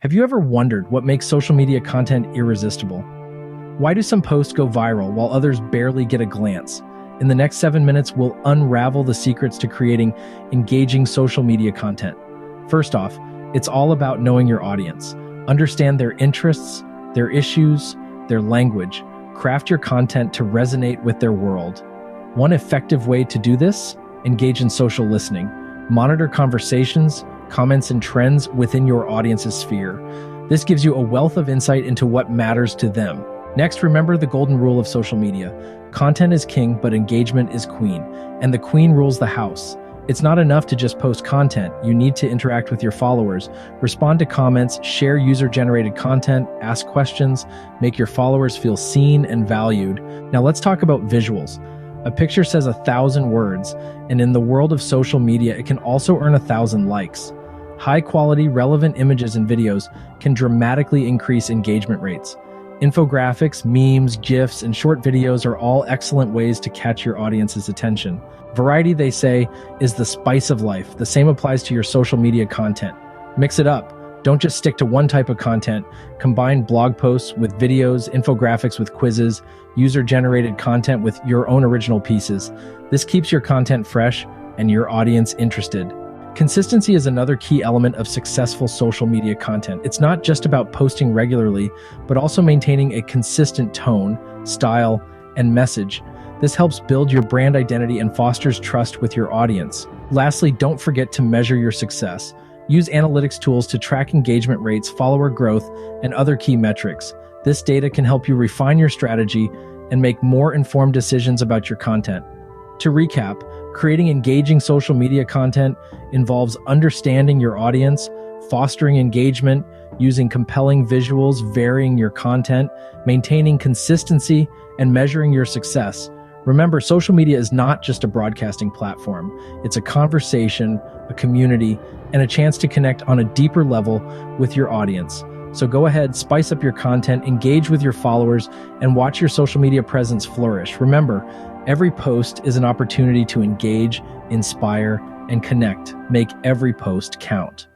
Have you ever wondered what makes social media content irresistible? Why do some posts go viral while others barely get a glance? In the next 7 minutes, we'll unravel the secrets to creating engaging social media content. First off, it's all about knowing your audience. Understand their interests, their issues, their language. Craft your content to resonate with their world. One effective way to do this? Engage in social listening. Monitor conversations, comments, and trends within your audience's sphere. This gives you a wealth of insight into what matters to them. Next, remember the golden rule of social media. Content is king, but engagement is queen, and the queen rules the house. It's not enough to just post content. You need to interact with your followers, respond to comments, share user-generated content, ask questions, make your followers feel seen and valued. Now let's talk about visuals. A picture says 1,000 words, and in the world of social media, it can also earn 1,000 likes. High-quality, relevant images and videos can dramatically increase engagement rates. Infographics, memes, GIFs, and short videos are all excellent ways to catch your audience's attention. Variety, they say, is the spice of life. The same applies to your social media content. Mix it up. Don't just stick to one type of content. Combine blog posts with videos, infographics with quizzes, user-generated content with your own original pieces. This keeps your content fresh and your audience interested. Consistency is another key element of successful social media content. It's not just about posting regularly, but also maintaining a consistent tone, style, and message. This helps build your brand identity and fosters trust with your audience. Lastly, don't forget to measure your success. Use analytics tools to track engagement rates, follower growth, and other key metrics. This data can help you refine your strategy and make more informed decisions about your content. To recap, creating engaging social media content involves understanding your audience, fostering engagement, using compelling visuals, varying your content, maintaining consistency, and measuring your success. Remember, social media is not just a broadcasting platform. It's a conversation, a community, and a chance to connect on a deeper level with your audience. So go ahead, spice up your content, engage with your followers, and watch your social media presence flourish. Remember, every post is an opportunity to engage, inspire, and connect. Make every post count.